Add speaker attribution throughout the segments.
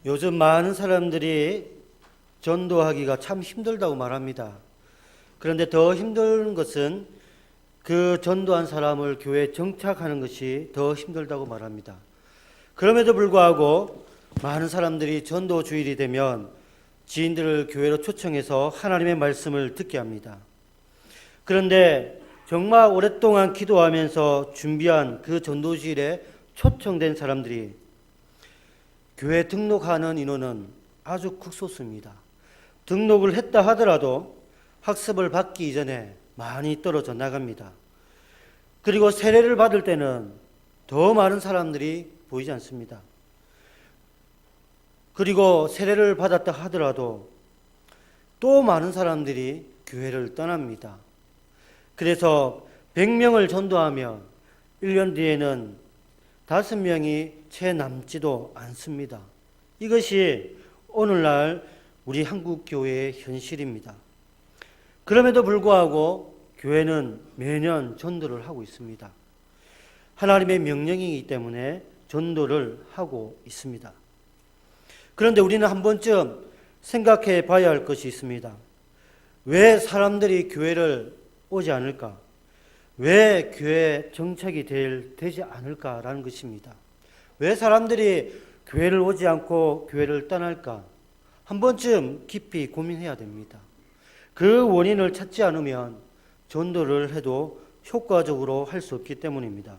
Speaker 1: 요즘 많은 사람들이 전도하기가 참 힘들다고 말합니다. 그런데 더 힘든 것은 그 전도한 사람을 교회에 정착하는 것이 더 힘들다고 말합니다. 그럼에도 불구하고 많은 사람들이 전도 주일이 되면 지인들을 교회로 초청해서 하나님의 말씀을 듣게 합니다. 그런데 정말 오랫동안 기도하면서 준비한 그 전도 주일에 초청된 사람들이 교회 등록하는 인원은 아주 극소수입니다. 등록을 했다 하더라도 학습을 받기 이전에 많이 떨어져 나갑니다. 그리고 세례를 받을 때는 더 많은 사람들이 보이지 않습니다. 그리고 세례를 받았다 하더라도 또 많은 사람들이 교회를 떠납니다. 그래서 100명을 전도하면 1년 뒤에는 5명이 채 남지도 않습니다. 이것이 오늘날 우리 한국 교회의 현실입니다. 그럼에도 불구하고 교회는 매년 전도를 하고 있습니다. 하나님의 명령이기 때문에 전도를 하고 있습니다. 그런데 우리는 한 번쯤 생각해 봐야 할 것이 있습니다. 왜 사람들이 교회를 오지 않을까? 왜 교회에 정착이 되지 않을까라는 것입니다. 왜 사람들이 교회를 오지 않고 교회를 떠날까? 한 번쯤 깊이 고민해야 됩니다. 그 원인을 찾지 않으면 전도를 해도 효과적으로 할 수 없기 때문입니다.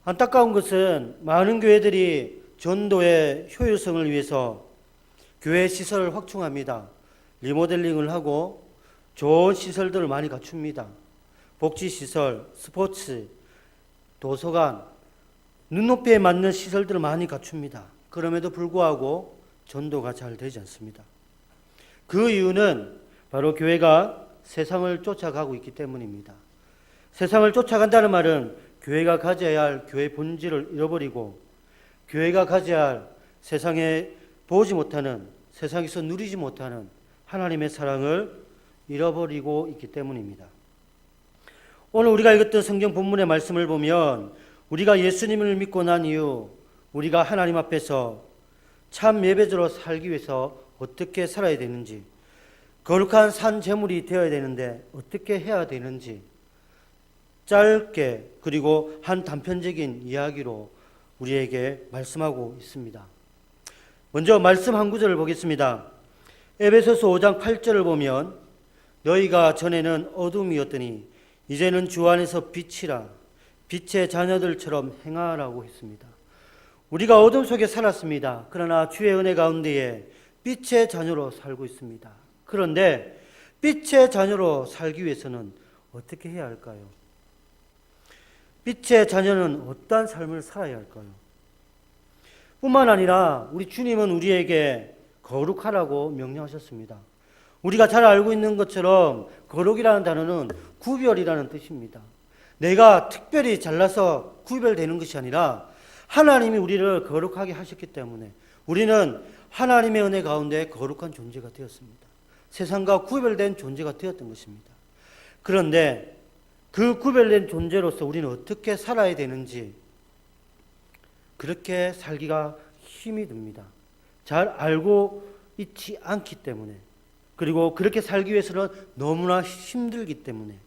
Speaker 1: 안타까운 것은 많은 교회들이 전도의 효율성을 위해서 교회 시설을 확충합니다. 리모델링을 하고 좋은 시설들을 많이 갖춥니다. 복지시설, 스포츠, 도서관, 눈높이에 맞는 시설들을 많이 갖춥니다. 그럼에도 불구하고 전도가 잘 되지 않습니다. 그 이유는 바로 교회가 세상을 쫓아가고 있기 때문입니다. 세상을 쫓아간다는 말은 교회가 가져야 할 교회의 본질을 잃어버리고 교회가 가져야 할 세상에 보지 못하는, 세상에서 누리지 못하는 하나님의 사랑을 잃어버리고 있기 때문입니다. 오늘 우리가 읽었던 성경 본문의 말씀을 보면 우리가 예수님을 믿고 난 이후 우리가 하나님 앞에서 참 예배자로 살기 위해서 어떻게 살아야 되는지, 거룩한 산 제물이 되어야 되는데 어떻게 해야 되는지 짧게 그리고 한 단편적인 이야기로 우리에게 말씀하고 있습니다. 먼저 말씀 한 구절을 보겠습니다. 에베소서 5장 8절을 보면 너희가 전에는 어둠이었더니 이제는 주 안에서 빛이라 빛의 자녀들처럼 행하라고 했습니다. 우리가 어둠 속에 살았습니다. 그러나 주의 은혜 가운데에 빛의 자녀로 살고 있습니다. 그런데 빛의 자녀로 살기 위해서는 어떻게 해야 할까요? 빛의 자녀는 어떠한 삶을 살아야 할까요? 뿐만 아니라 우리 주님은 우리에게 거룩하라고 명령하셨습니다. 우리가 잘 알고 있는 것처럼 거룩이라는 단어는 구별이라는 뜻입니다. 내가 특별히 잘나서 구별되는 것이 아니라 하나님이 우리를 거룩하게 하셨기 때문에 우리는 하나님의 은혜 가운데 거룩한 존재가 되었습니다. 세상과 구별된 존재가 되었던 것입니다. 그런데 그 구별된 존재로서 우리는 어떻게 살아야 되는지 그렇게 살기가 힘이 듭니다. 잘 알고 있지 않기 때문에, 그리고 그렇게 살기 위해서는 너무나 힘들기 때문에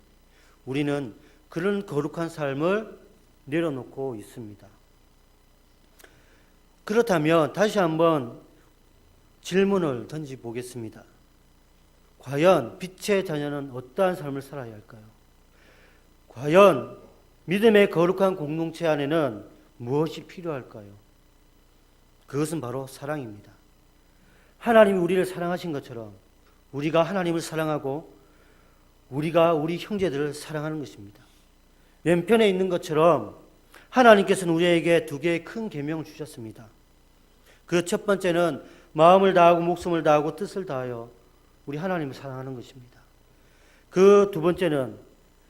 Speaker 1: 우리는 그런 거룩한 삶을 내려놓고 있습니다. 그렇다면 다시 한번 질문을 던져보겠습니다. 과연 빛의 자녀는 어떠한 삶을 살아야 할까요? 과연 믿음의 거룩한 공동체 안에는 무엇이 필요할까요? 그것은 바로 사랑입니다. 하나님이 우리를 사랑하신 것처럼 우리가 하나님을 사랑하고 우리가 우리 형제들을 사랑하는 것입니다. 왼편에 있는 것처럼 하나님께서는 우리에게 2개의 큰 계명을 주셨습니다. 그 첫 번째는 마음을 다하고 목숨을 다하고 뜻을 다하여 우리 하나님을 사랑하는 것입니다. 그 두 번째는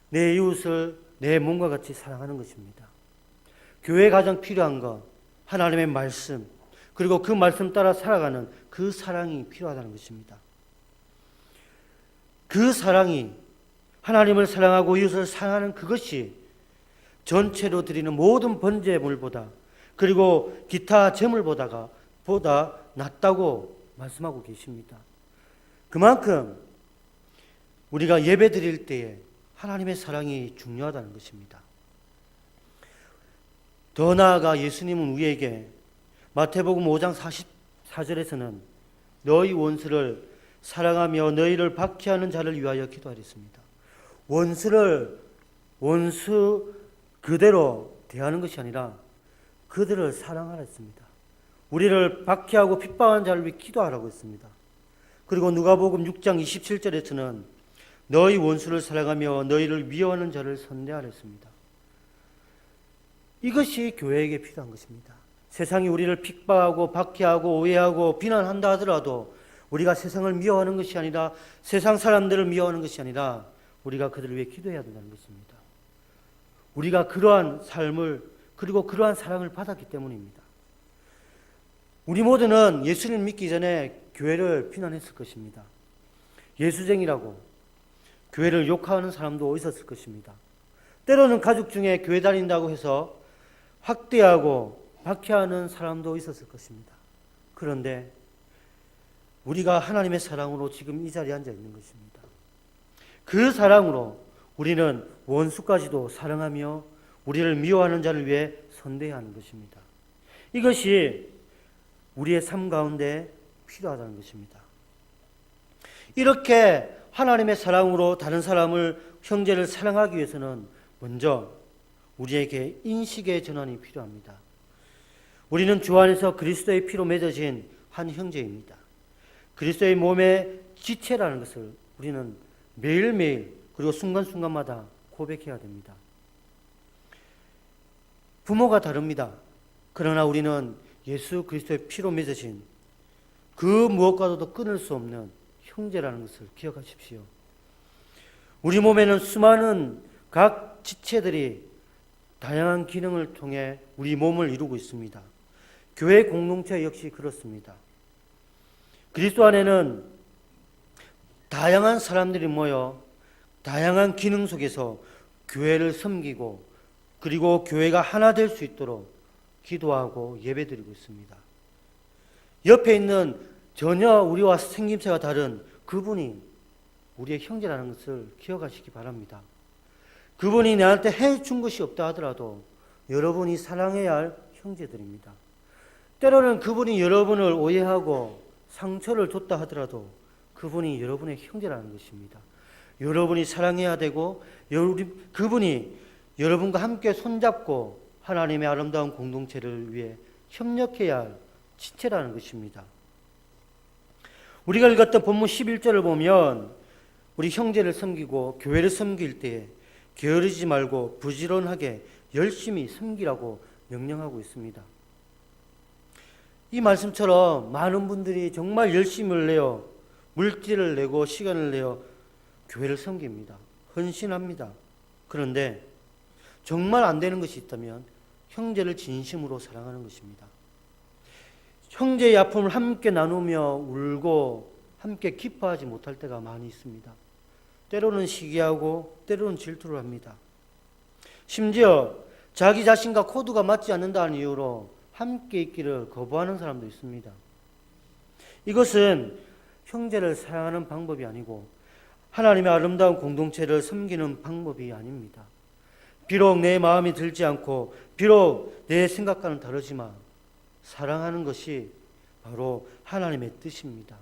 Speaker 1: 내 이웃을 내 몸과 같이 사랑하는 것입니다. 교회에 가장 필요한 것, 하나님의 말씀, 그리고 그 말씀 따라 살아가는 그 사랑이 필요하다는 것입니다. 그 사랑이, 하나님을 사랑하고 이웃을 사랑하는 그것이 전체로 드리는 모든 번제물보다, 그리고 기타 제물보다가 보다 낫다고 말씀하고 계십니다. 그만큼 우리가 예배 드릴 때에 하나님의 사랑이 중요하다는 것입니다. 더 나아가 예수님은 우리에게 마태복음 5장 44절에서는 너희 원수를 사랑하며 너희를 박해하는 자를 위하여 기도하랬습니다. 원수 그대로 대하는 것이 아니라 그들을 사랑하라 했습니다. 우리를 박해하고 핍박하는 자를 위해 기도하라고 했습니다. 그리고 누가복음 6장 27절에서는 너희 원수를 사랑하며 너희를 미워하는 자를 선대하라 했습니다. 이것이 교회에게 필요한 것입니다. 세상이 우리를 핍박하고 박해하고 오해하고 비난한다 하더라도 우리가 세상을 미워하는 것이 아니라 세상 사람들을 미워하는 것이 아니라 우리가 그들을 위해 기도해야 된다는 것입니다. 우리가 그러한 삶을 그리고 그러한 사랑을 받았기 때문입니다. 우리 모두는 예수를 믿기 전에 교회를 비난했을 것입니다. 예수쟁이라고 교회를 욕하는 사람도 있었을 것입니다. 때로는 가족 중에 교회 다닌다고 해서 학대하고 박해하는 사람도 있었을 것입니다. 그런데 우리가 하나님의 사랑으로 지금 이 자리에 앉아 있는 것입니다. 그 사랑으로 우리는 원수까지도 사랑하며 우리를 미워하는 자를 위해 선대하는 것입니다. 이것이 우리의 삶 가운데 필요하다는 것입니다. 이렇게 하나님의 사랑으로 다른 사람을, 형제를 사랑하기 위해서는 먼저 우리에게 인식의 전환이 필요합니다. 우리는 주 안에서 그리스도의 피로 맺어진 한 형제입니다. 그리스도의 몸의 지체라는 것을 우리는 매일매일 그리고 순간순간마다 고백해야 됩니다. 부모가 다릅니다. 그러나 우리는 예수 그리스도의 피로 맺어진 그 무엇과도 끊을 수 없는 형제라는 것을 기억하십시오. 우리 몸에는 수많은 각 지체들이 다양한 기능을 통해 우리 몸을 이루고 있습니다. 교회 공동체 역시 그렇습니다. 그리스도 안에는 다양한 사람들이 모여 다양한 기능 속에서 교회를 섬기고 그리고 교회가 하나 될 수 있도록 기도하고 예배드리고 있습니다. 옆에 있는 전혀 우리와 생김새가 다른 그분이 우리의 형제라는 것을 기억하시기 바랍니다. 그분이 나한테 해준 것이 없다 하더라도 여러분이 사랑해야 할 형제들입니다. 때로는 그분이 여러분을 오해하고 상처를 줬다 하더라도 그분이 여러분의 형제라는 것입니다. 여러분이 사랑해야 되고 그분이 여러분과 함께 손잡고 하나님의 아름다운 공동체를 위해 협력해야 할 지체라는 것입니다. 우리가 읽었던 본문 11절을 보면 우리 형제를 섬기고 교회를 섬길 때에 게으르지 말고 부지런하게 열심히 섬기라고 명령하고 있습니다. 이 말씀처럼 많은 분들이 정말 열심을 내어 물질을 내고 시간을 내어 교회를 섬깁니다. 헌신합니다. 그런데 정말 안 되는 것이 있다면 형제를 진심으로 사랑하는 것입니다. 형제의 아픔을 함께 나누며 울고 함께 기뻐하지 못할 때가 많이 있습니다. 때로는 시기하고 때로는 질투를 합니다. 심지어 자기 자신과 코드가 맞지 않는다는 이유로 함께 있기를 거부하는 사람도 있습니다. 이것은 형제를 사랑하는 방법이 아니고 하나님의 아름다운 공동체를 섬기는 방법이 아닙니다. 비록 내 마음이 들지 않고 비록 내 생각과는 다르지만 사랑하는 것이 바로 하나님의 뜻입니다.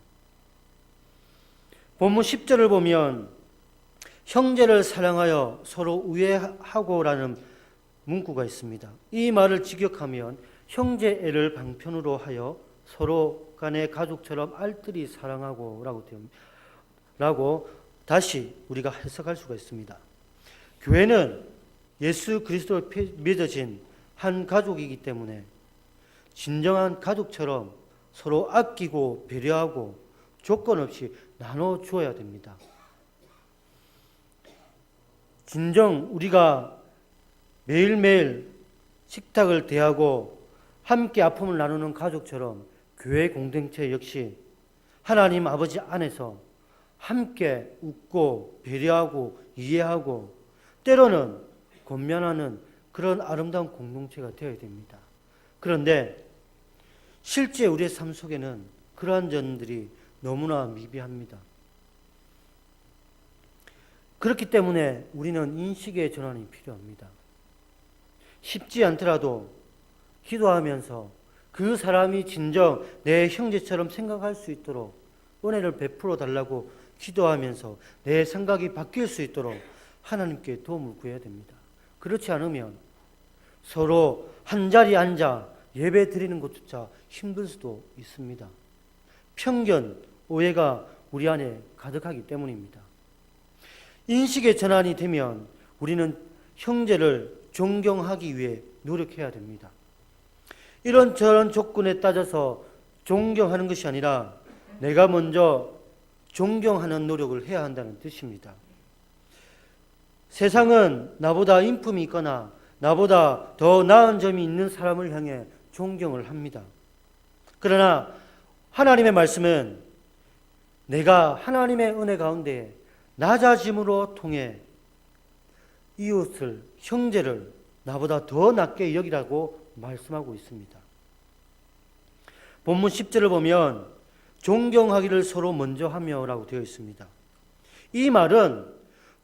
Speaker 1: 본문 10절을 보면 형제를 사랑하여 서로 우애하고라는 문구가 있습니다. 이 말을 직역하면 형제애를 방편으로 하여 서로 간의 가족처럼 알뜰히 사랑하고 라고 다시 우리가 해석할 수가 있습니다. 교회는 예수 그리스도에 맺어진 한 가족이기 때문에 진정한 가족처럼 서로 아끼고 배려하고 조건 없이 나눠주어야 됩니다. 진정 우리가 매일매일 식탁을 대하고 함께 아픔을 나누는 가족처럼 교회 공동체 역시 하나님 아버지 안에서 함께 웃고 배려하고 이해하고 때로는 권면하는 그런 아름다운 공동체가 되어야 됩니다. 그런데 실제 우리의 삶 속에는 그러한 점들이 너무나 미비합니다. 그렇기 때문에 우리는 인식의 전환이 필요합니다. 쉽지 않더라도 기도하면서 그 사람이 진정 내 형제처럼 생각할 수 있도록 은혜를 베풀어 달라고 기도하면서 내 생각이 바뀔 수 있도록 하나님께 도움을 구해야 됩니다. 그렇지 않으면 서로 한자리에 앉아 예배 드리는 것조차 힘들 수도 있습니다. 편견, 오해가 우리 안에 가득하기 때문입니다. 인식의 전환이 되면 우리는 형제를 존경하기 위해 노력해야 됩니다. 이런저런 조건에 따져서 존경하는 것이 아니라 내가 먼저 존경하는 노력을 해야 한다는 뜻입니다. 세상은 나보다 인품이 있거나 나보다 더 나은 점이 있는 사람을 향해 존경을 합니다. 그러나 하나님의 말씀은 내가 하나님의 은혜 가운데 낮아짐으로 통해 이웃을, 형제를 나보다 더 낮게 여기라고 말씀하고 있습니다. 본문 10절을 보면 존경하기를 서로 먼저 하며라고 되어 있습니다. 이 말은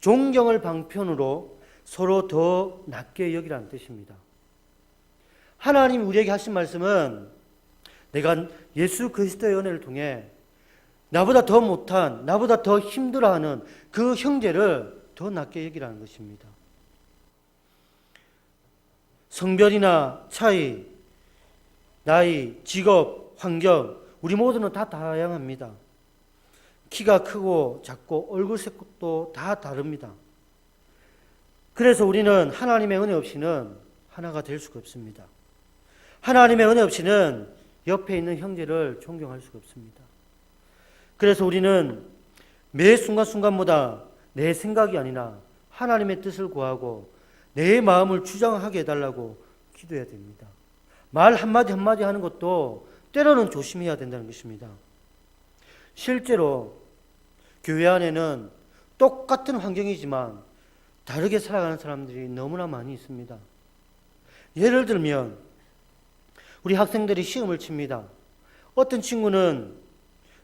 Speaker 1: 존경을 방편으로 서로 더 낮게 여기라는 뜻입니다. 하나님 우리에게 하신 말씀은 내가 예수 그리스도의 은혜를 통해 나보다 더 못한, 나보다 더 힘들어하는 그 형제를 더 낮게 여기라는 것입니다. 성별이나 차이, 나이, 직업, 환경, 우리 모두는 다 다양합니다. 키가 크고 작고 얼굴 색도 다 다릅니다. 그래서 우리는 하나님의 은혜 없이는 하나가 될 수가 없습니다. 하나님의 은혜 없이는 옆에 있는 형제를 존경할 수가 없습니다. 그래서 우리는 매 순간순간마다 내 생각이 아니라 하나님의 뜻을 구하고 내 마음을 주장하게 해달라고 기도해야 됩니다. 말 한마디 한마디 하는 것도 때로는 조심해야 된다는 것입니다. 실제로 교회 안에는 똑같은 환경이지만 다르게 살아가는 사람들이 너무나 많이 있습니다. 예를 들면 우리 학생들이 시험을 칩니다. 어떤 친구는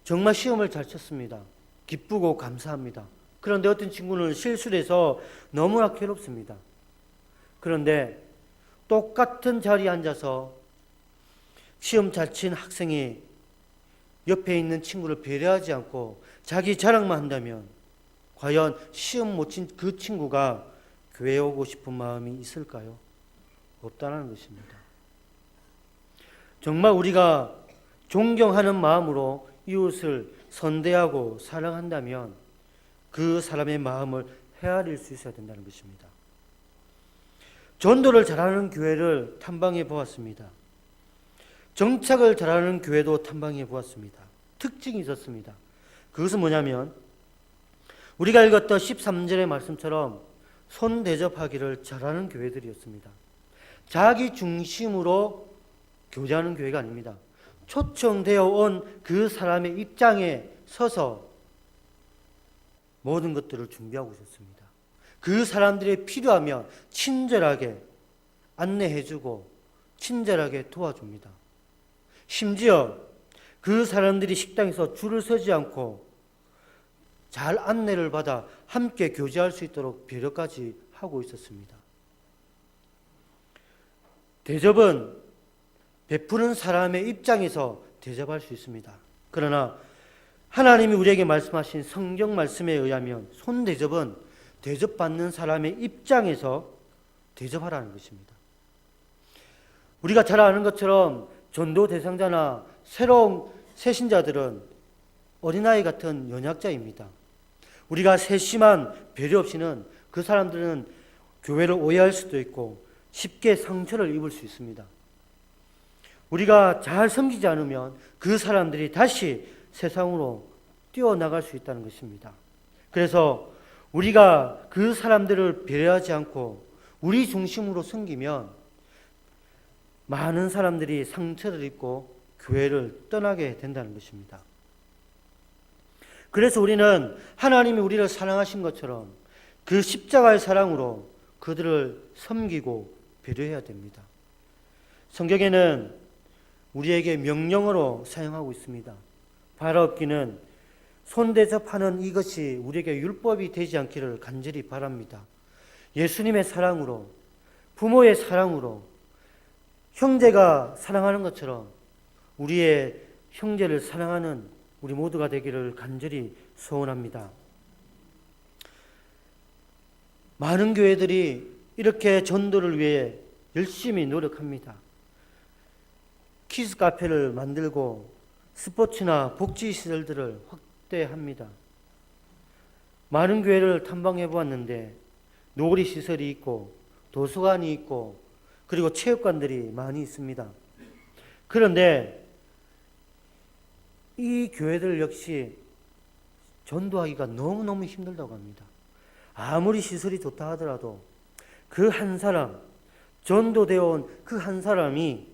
Speaker 1: 정말 시험을 잘 쳤습니다. 기쁘고 감사합니다. 그런데 어떤 친구는 실수를 해서 너무나 괴롭습니다. 그런데 똑같은 자리에 앉아서 시험 잘 친 학생이 옆에 있는 친구를 배려하지 않고 자기 자랑만 한다면 과연 시험 못 친 그 친구가 교회에 오고 싶은 마음이 있을까요? 없다는 것입니다. 정말 우리가 존경하는 마음으로 이웃을 선대하고 사랑한다면 그 사람의 마음을 헤아릴 수 있어야 된다는 것입니다. 전도를 잘하는 교회를 탐방해 보았습니다. 정착을 잘하는 교회도 탐방해 보았습니다. 특징이 있었습니다. 그것은 뭐냐면 우리가 읽었던 13절의 말씀처럼 손 대접하기를 잘하는 교회들이었습니다. 자기 중심으로 교제하는 교회가 아닙니다. 초청되어 온 그 사람의 입장에 서서 모든 것들을 준비하고 있었습니다. 그 사람들이 필요하면 친절하게 안내해주고 친절하게 도와줍니다. 심지어 그 사람들이 식당에서 줄을 서지 않고 잘 안내를 받아 함께 교제할 수 있도록 배려까지 하고 있었습니다. 대접은 베푸는 사람의 입장에서 대접할 수 있습니다. 그러나 하나님이 우리에게 말씀하신 성경 말씀에 의하면 손 대접은 대접받는 사람의 입장에서 대접하라는 것입니다. 우리가 잘 아는 것처럼 전도 대상자나 새로운 새신자들은 어린아이 같은 연약자입니다. 우리가 세심한 배려 없이는 그 사람들은 교회를 오해할 수도 있고 쉽게 상처를 입을 수 있습니다. 우리가 잘 섬기지 않으면 그 사람들이 다시 세상으로 뛰어나갈 수 있다는 것입니다. 그래서 우리가 그 사람들을 배려하지 않고 우리 중심으로 섬기면 많은 사람들이 상처를 입고 교회를 떠나게 된다는 것입니다. 그래서 우리는 하나님이 우리를 사랑하신 것처럼 그 십자가의 사랑으로 그들을 섬기고 배려해야 됩니다. 성경에는 우리에게 명령으로 사용하고 있습니다. 바라옵기는 손 대접하는 이것이 우리에게 율법이 되지 않기를 간절히 바랍니다. 예수님의 사랑으로, 부모의 사랑으로, 형제가 사랑하는 것처럼 우리의 형제를 사랑하는 우리 모두가 되기를 간절히 소원합니다. 많은 교회들이 이렇게 전도를 위해 열심히 노력합니다. 키즈 카페를 만들고 스포츠나 복지 시설들을 확대합니다. 많은 교회를 탐방해 보았는데 놀이 시설이 있고 도서관이 있고 그리고 체육관들이 많이 있습니다. 그런데 이 교회들 역시 전도하기가 너무너무 힘들다고 합니다. 아무리 시설이 좋다 하더라도 그 한 사람, 전도되어 온 그 한 사람이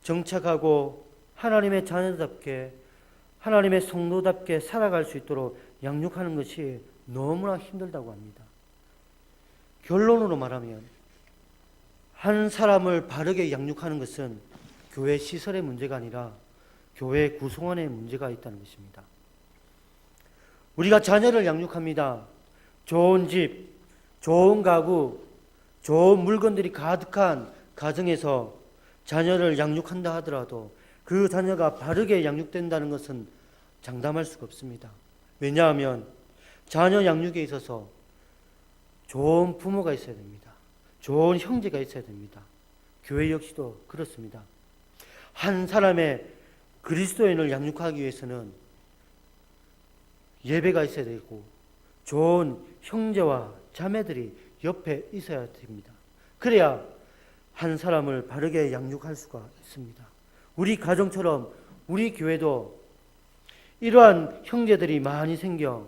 Speaker 1: 정착하고 하나님의 자녀답게, 하나님의 성도답게 살아갈 수 있도록 양육하는 것이 너무나 힘들다고 합니다. 결론으로 말하면 한 사람을 바르게 양육하는 것은 교회 시설의 문제가 아니라 교회 구성원의 문제가 있다는 것입니다. 우리가 자녀를 양육합니다. 좋은 집, 좋은 가구, 좋은 물건들이 가득한 가정에서 자녀를 양육한다 하더라도 그 자녀가 바르게 양육된다는 것은 장담할 수가 없습니다. 왜냐하면 자녀 양육에 있어서 좋은 부모가 있어야 됩니다. 좋은 형제가 있어야 됩니다. 교회 역시도 그렇습니다. 한 사람의 그리스도인을 양육하기 위해서는 예배가 있어야 되고 좋은 형제와 자매들이 옆에 있어야 됩니다. 그래야 한 사람을 바르게 양육할 수가 있습니다. 우리 가정처럼 우리 교회도 이러한 형제들이 많이 생겨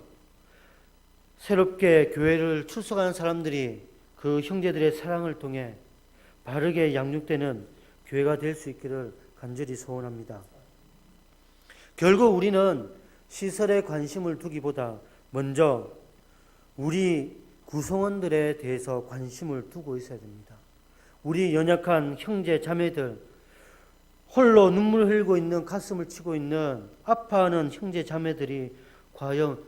Speaker 1: 새롭게 교회를 출석하는 사람들이 그 형제들의 사랑을 통해 바르게 양육되는 교회가 될 수 있기를 간절히 소원합니다. 결국 우리는 시설에 관심을 두기보다 먼저 우리 구성원들에 대해서 관심을 두고 있어야 됩니다. 우리 연약한 형제 자매들, 홀로 눈물을 흘리고 있는, 가슴을 치고 있는, 아파하는 형제 자매들이 과연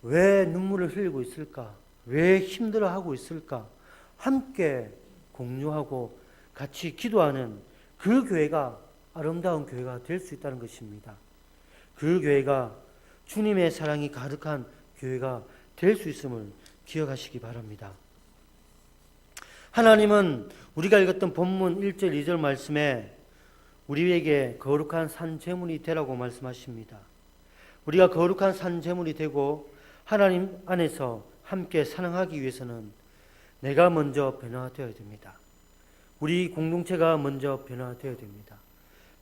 Speaker 1: 왜 눈물을 흘리고 있을까? 왜 힘들어하고 있을까? 함께 공유하고 같이 기도하는 그 교회가 아름다운 교회가 될 수 있다는 것입니다. 그 교회가 주님의 사랑이 가득한 교회가 될 수 있음을 기억하시기 바랍니다. 하나님은 우리가 읽었던 본문 1절 2절 말씀에 우리에게 거룩한 산 제물이 되라고 말씀하십니다. 우리가 거룩한 산 제물이 되고 하나님 안에서 함께 사랑하기 위해서는 내가 먼저 변화되어야 됩니다. 우리 공동체가 먼저 변화되어야 됩니다.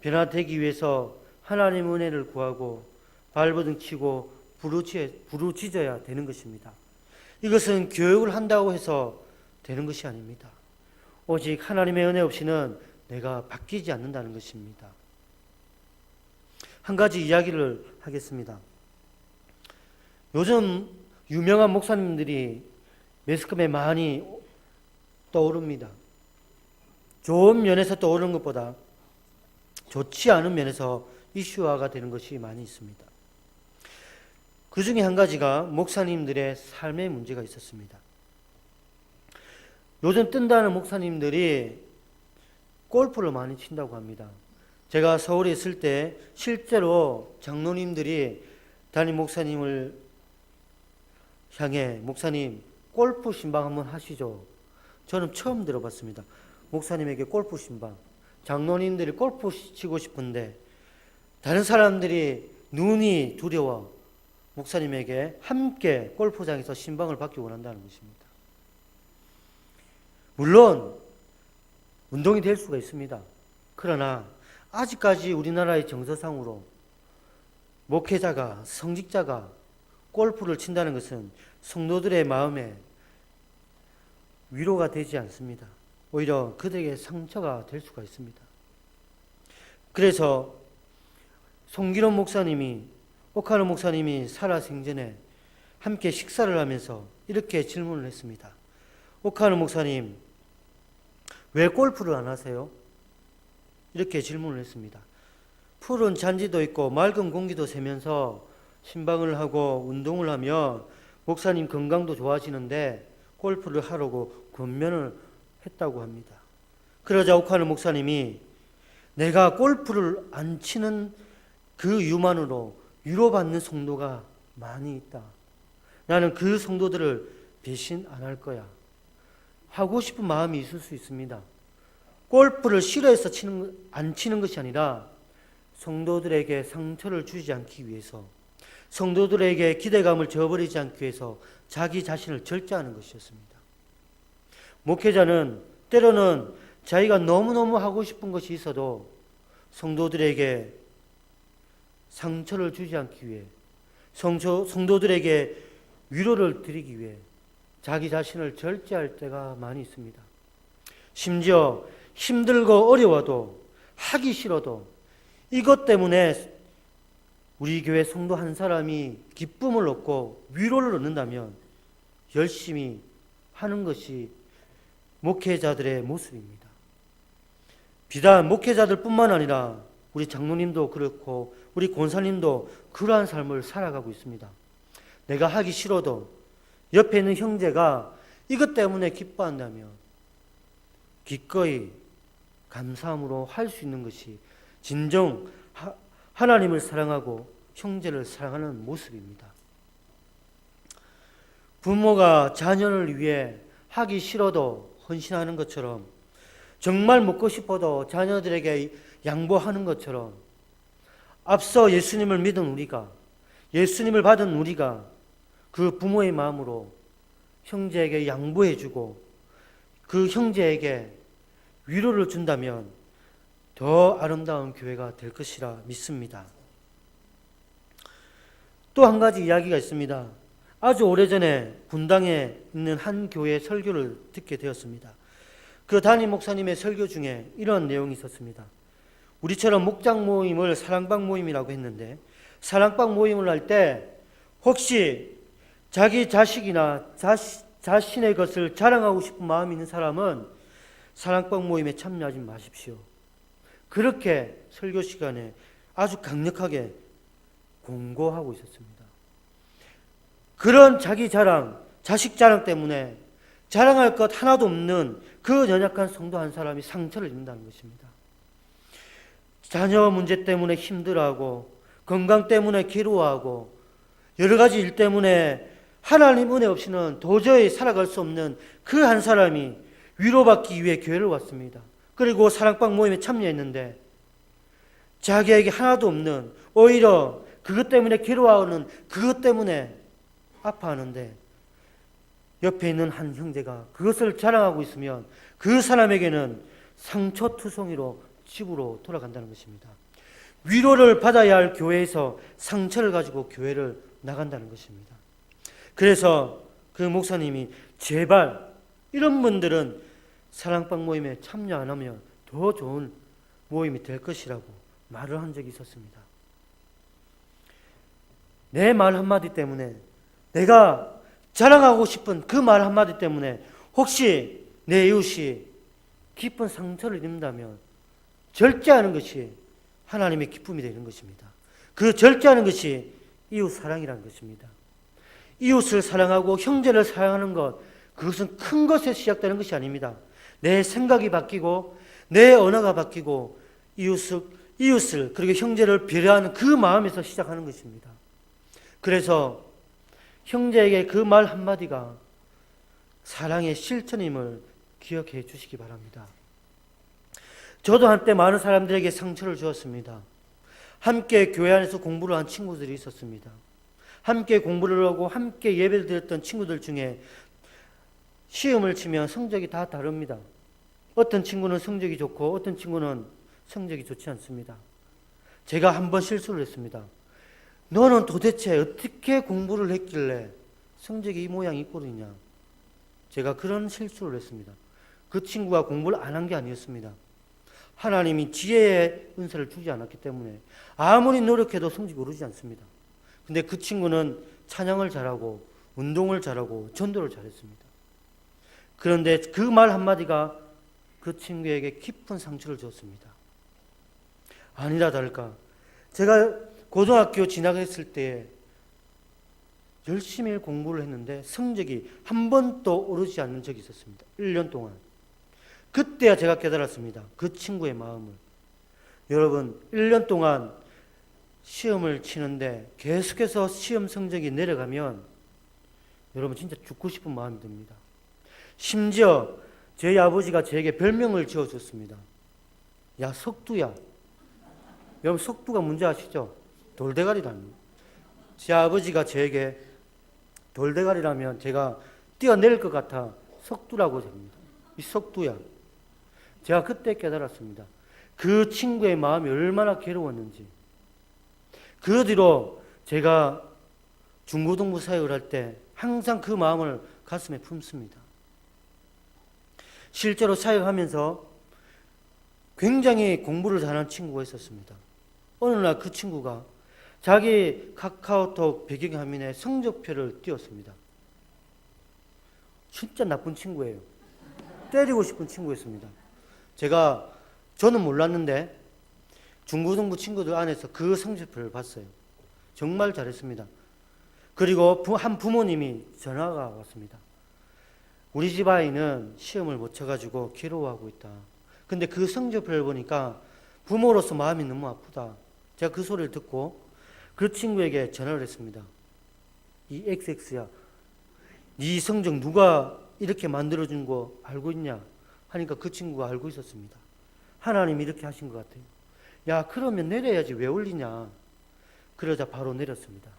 Speaker 1: 변화되기 위해서 하나님의 은혜를 구하고 발버둥 치고 부르짖어야 되는 것입니다. 이것은 교육을 한다고 해서 되는 것이 아닙니다. 오직 하나님의 은혜 없이는 내가 바뀌지 않는다는 것입니다. 한 가지 이야기를 하겠습니다. 요즘 유명한 목사님들이 매스컴에 많이 떠오릅니다. 좋은 면에서 떠오르는 것보다 좋지 않은 면에서 이슈화가 되는 것이 많이 있습니다. 그 중에 한 가지가 목사님들의 삶의 문제가 있었습니다. 요즘 뜬다는 목사님들이 골프를 많이 친다고 합니다. 제가 서울에 있을 때 실제로 장로님들이 담임 목사님을 향해 목사님 골프 신방 한번 하시죠. 저는 처음 들어봤습니다. 목사님에게 골프 신방. 장로님들이 골프 치고 싶은데 다른 사람들이 눈이 두려워 목사님에게 함께 골프장에서 신방을 받기 원한다는 것입니다. 물론 운동이 될 수가 있습니다. 그러나 아직까지 우리나라의 정서상으로 목회자가, 성직자가 골프를 친다는 것은 성도들의 마음에 위로가 되지 않습니다. 오히려 그들에게 상처가 될 수가 있습니다. 그래서 송기론 목사님이, 오카노 목사님이 살아생전에 함께 식사를 하면서 이렇게 질문을 했습니다. 오카노 목사님, 왜 골프를 안 하세요? 이렇게 질문을 했습니다. 푸른 잔디도 있고 맑은 공기도 새면서 신방을 하고 운동을 하며 목사님 건강도 좋아지는데 골프를 하려고 권면을 했다고 합니다. 그러자 옥하는 목사님이 내가 골프를 안 치는 그 이유만으로 위로받는 성도가 많이 있다. 나는 그 성도들을 배신 안 할 거야. 하고 싶은 마음이 있을 수 있습니다. 골프를 싫어해서 안 치는 것이 아니라 성도들에게 상처를 주지 않기 위해서, 성도들에게 기대감을 저버리지 않기 위해서 자기 자신을 절제하는 것이었습니다. 목회자는 때로는 자기가 너무너무 하고 싶은 것이 있어도 성도들에게 상처를 주지 않기 위해, 성도들에게 위로를 드리기 위해 자기 자신을 절제할 때가 많이 있습니다. 심지어 힘들고 어려워도 하기 싫어도 이것 때문에 우리 교회 성도 한 사람이 기쁨을 얻고 위로를 얻는다면 열심히 하는 것이 목회자들의 모습입니다. 비단 목회자들뿐만 아니라 우리 장로님도 그렇고 우리 권사님도 그러한 삶을 살아가고 있습니다. 내가 하기 싫어도 옆에 있는 형제가 이것 때문에 기뻐한다면 기꺼이 감사함으로 할 수 있는 것이 진정 하나님을 사랑하고 형제를 사랑하는 모습입니다. 부모가 자녀를 위해 하기 싫어도 헌신하는 것처럼, 정말 먹고 싶어도 자녀들에게 양보하는 것처럼, 앞서 예수님을 믿은 우리가, 예수님을 받은 우리가 그 부모의 마음으로 형제에게 양보해주고 그 형제에게 위로를 준다면 더 아름다운 교회가 될 것이라 믿습니다. 또 한 가지 이야기가 있습니다. 아주 오래전에 분당에 있는 한 교회 설교를 듣게 되었습니다. 그 담임 목사님의 설교 중에 이런 내용이 있었습니다. 우리처럼 목장 모임을 사랑방 모임이라고 했는데, 사랑방 모임을 할 때 혹시 자기 자식이나 자신의 것을 자랑하고 싶은 마음이 있는 사람은 사랑방 모임에 참여하지 마십시오. 그렇게 설교 시간에 아주 강력하게 공고하고 있었습니다. 그런 자기 자랑, 자식 자랑 때문에 자랑할 것 하나도 없는 그 연약한 성도 한 사람이 상처를 입는다는 것입니다. 자녀 문제 때문에 힘들어하고, 건강 때문에 괴로워하고, 여러 가지 일 때문에 하나님 은혜 없이는 도저히 살아갈 수 없는 그 한 사람이 위로받기 위해 교회를 왔습니다. 그리고 사랑방 모임에 참여했는데 자기에게 하나도 없는, 오히려 그것 때문에 괴로워하는, 그것 때문에 아파하는데 옆에 있는 한 형제가 그것을 자랑하고 있으면 그 사람에게는 상처투성이로 집으로 돌아간다는 것입니다. 위로를 받아야 할 교회에서 상처를 가지고 교회를 나간다는 것입니다. 그래서 그 목사님이 제발 이런 분들은 사랑방 모임에 참여 안 하면 더 좋은 모임이 될 것이라고 말을 한 적이 있었습니다. 내 말 한마디 때문에, 내가 자랑하고 싶은 그 말 한마디 때문에 혹시 내 이웃이 깊은 상처를 입는다면 절제하는 것이 하나님의 기쁨이 되는 것입니다. 그 절제하는 것이 이웃 사랑이라는 것입니다. 이웃을 사랑하고 형제를 사랑하는 것, 그것은 큰 것에 시작되는 것이 아닙니다. 내 생각이 바뀌고 내 언어가 바뀌고 이웃을 그리고 형제를 배려하는 그 마음에서 시작하는 것입니다. 그래서 형제에게 그 말 한마디가 사랑의 실천임을 기억해 주시기 바랍니다. 저도 한때 많은 사람들에게 상처를 주었습니다. 함께 교회 안에서 공부를 한 친구들이 있었습니다. 함께 공부를 하고 함께 예배를 드렸던 친구들 중에 시험을 치면 성적이 다 다릅니다. 어떤 친구는 성적이 좋고 어떤 친구는 성적이 좋지 않습니다. 제가 한 번 실수를 했습니다. 너는 도대체 어떻게 공부를 했길래 성적이 이 모양이 이 꼴이냐. 제가 그런 실수를 했습니다. 그 친구가 공부를 안 한 게 아니었습니다. 하나님이 지혜의 은사를 주지 않았기 때문에 아무리 노력해도 성적이 오르지 않습니다. 근데 그 친구는 찬양을 잘하고 운동을 잘하고 전도를 잘했습니다. 그런데 그 말 한마디가 그 친구에게 깊은 상처를 줬습니다. 아니라 다를까 제가 고등학교 진학했을 때 열심히 공부를 했는데 성적이 한 번도 오르지 않는 적이 있었습니다. 1년 동안. 그때야 제가 깨달았습니다. 그 친구의 마음을. 여러분, 1년 동안 시험을 치는데 계속해서 시험 성적이 내려가면 여러분 진짜 죽고 싶은 마음이 듭니다. 심지어 저희 아버지가 저에게 별명을 지어줬습니다. 야, 석두야. 여러분, 석두가 뭔지 아시죠? 돌대가리라는. 제 아버지가 저에게 돌대가리라면 제가 뛰어내릴 것 같아 석두라고 합니다. 이 석두야. 제가 그때 깨달았습니다. 그 친구의 마음이 얼마나 괴로웠는지. 그 뒤로 제가 중고등부 사역을 할 때 항상 그 마음을 가슴에 품습니다. 실제로 사역하면서 굉장히 공부를 잘하는 친구가 있었습니다. 어느 날 그 친구가 자기 카카오톡 배경화면에 성적표를 띄웠습니다. 진짜 나쁜 친구예요. 때리고 싶은 친구였습니다. 저는 몰랐는데 중고등부 친구들 안에서 그 성적표를 봤어요. 정말 잘했습니다. 그리고 한 부모님이 전화가 왔습니다. 우리 집 아이는 시험을 못 쳐가지고 괴로워하고 있다. 근데 그 성적표를 보니까 부모로서 마음이 너무 아프다. 제가 그 소리를 듣고 그 친구에게 전화를 했습니다. 이 XX야, 네 성적 누가 이렇게 만들어준 거 알고 있냐? 하니까 그 친구가 알고 있었습니다. 하나님이 이렇게 하신 것 같아요. 야, 그러면 내려야지 왜 올리냐? 그러자 바로 내렸습니다.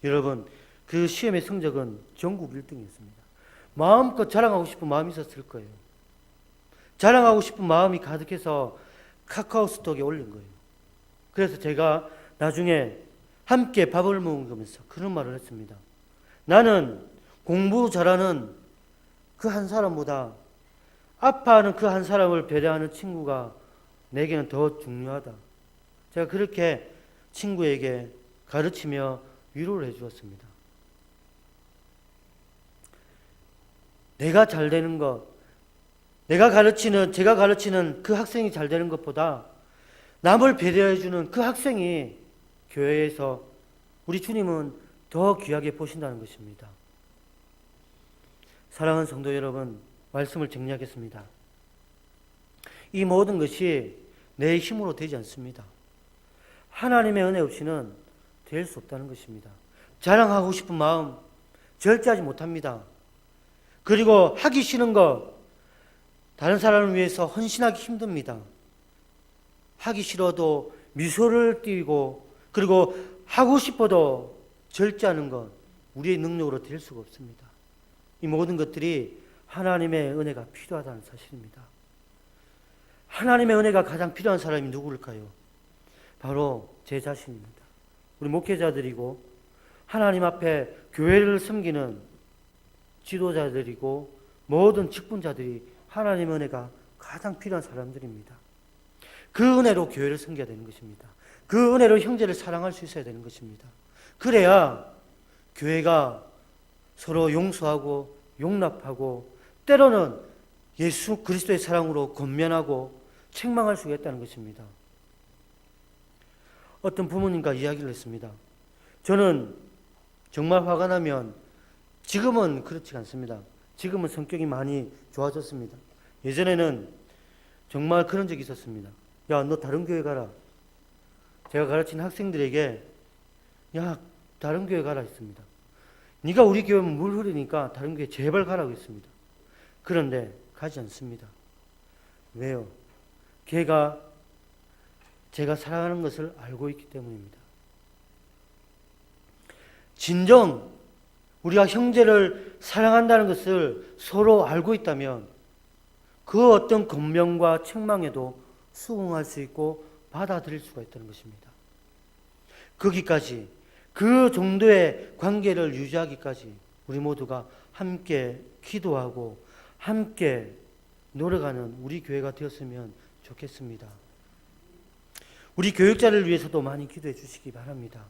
Speaker 1: 여러분, 그 시험의 성적은 전국 1등이었습니다. 마음껏 자랑하고 싶은 마음이 있었을 거예요. 자랑하고 싶은 마음이 가득해서 카카오 스톡에 올린 거예요. 그래서 제가 나중에 함께 밥을 먹으면서 그런 말을 했습니다. 나는 공부 잘하는 그 한 사람보다 아파하는 그 한 사람을 배려하는 친구가 내게는 더 중요하다. 제가 그렇게 친구에게 가르치며 위로를 해주었습니다. 내가 잘 되는 것, 제가 가르치는 그 학생이 잘 되는 것보다 남을 배려해주는 그 학생이 교회에서 우리 주님은 더 귀하게 보신다는 것입니다. 사랑하는 성도 여러분, 말씀을 정리하겠습니다. 이 모든 것이 내 힘으로 되지 않습니다. 하나님의 은혜 없이는 될 수 없다는 것입니다. 자랑하고 싶은 마음 절제하지 못합니다. 그리고 하기 싫은 것, 다른 사람을 위해서 헌신하기 힘듭니다. 하기 싫어도 미소를 띠고 그리고 하고 싶어도 절제하는 것, 우리의 능력으로 될 수가 없습니다. 이 모든 것들이 하나님의 은혜가 필요하다는 사실입니다. 하나님의 은혜가 가장 필요한 사람이 누구일까요? 바로 제 자신입니다. 우리 목회자들이고 하나님 앞에 교회를 섬기는 지도자들이고 모든 직분자들이 하나님의 은혜가 가장 필요한 사람들입니다. 그 은혜로 교회를 섬겨야 되는 것입니다. 그 은혜로 형제를 사랑할 수 있어야 되는 것입니다. 그래야 교회가 서로 용서하고 용납하고 때로는 예수 그리스도의 사랑으로 권면하고 책망할 수가 있다는 것입니다. 어떤 부모님과 이야기를 했습니다. 저는 정말 화가 나면, 지금은 그렇지 않습니다. 지금은 성격이 많이 좋아졌습니다. 예전에는 정말 그런 적이 있었습니다. 야, 너 다른 교회 가라. 제가 가르친 학생들에게 야, 다른 교회 가라 했습니다. 네가 우리 교회 물 흐르니까 다른 교회 제발 가라고 했습니다. 그런데 가지 않습니다. 왜요? 걔가 제가 사랑하는 것을 알고 있기 때문입니다. 진정 우리가 형제를 사랑한다는 것을 서로 알고 있다면 그 어떤 권명과 책망에도 수긍할 수 있고 받아들일 수가 있다는 것입니다. 거기까지, 그 정도의 관계를 유지하기까지 우리 모두가 함께 기도하고 함께 노력하는 우리 교회가 되었으면 좋겠습니다. 우리 교육자를 위해서도 많이 기도해 주시기 바랍니다.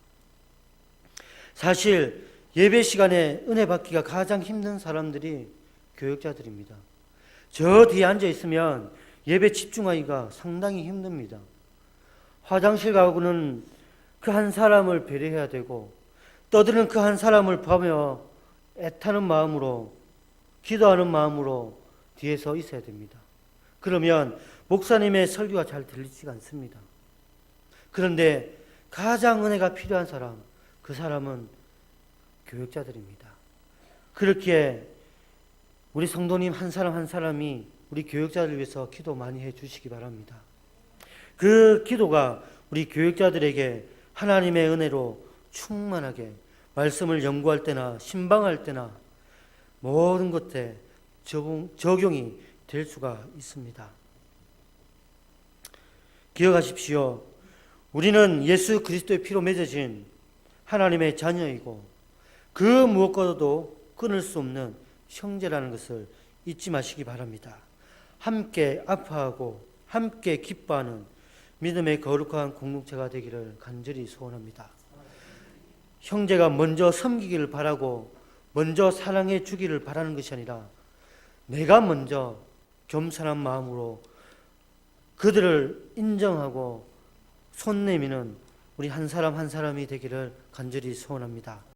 Speaker 1: 사실 예배 시간에 은혜 받기가 가장 힘든 사람들이 교육자들입니다. 저 뒤에 앉아 있으면 예배 집중하기가 상당히 힘듭니다. 화장실 가고는 그 한 사람을 배려해야 되고 떠드는 그 한 사람을 보며 애타는 마음으로 기도하는 마음으로 뒤에서 있어야 됩니다. 그러면 목사님의 설교가 잘 들리지가 않습니다. 그런데 가장 은혜가 필요한 사람, 그 사람은 교역자들입니다. 그렇기에 우리 성도님 한 사람 한 사람이 우리 교역자들을 위해서 기도 많이 해 주시기 바랍니다. 그 기도가 우리 교역자들에게 하나님의 은혜로 충만하게 말씀을 연구할 때나 신방할 때나 모든 것에 적용이 될 수가 있습니다. 기억하십시오. 우리는 예수 그리스도의 피로 맺어진 하나님의 자녀이고 그 무엇과도 끊을 수 없는 형제라는 것을 잊지 마시기 바랍니다. 함께 아파하고 함께 기뻐하는 믿음의 거룩한 공동체가 되기를 간절히 소원합니다. 형제가 먼저 섬기기를 바라고 먼저 사랑해 주기를 바라는 것이 아니라 내가 먼저 겸손한 마음으로 그들을 인정하고 손 내미는 우리 한 사람 한 사람이 되기를 간절히 소원합니다.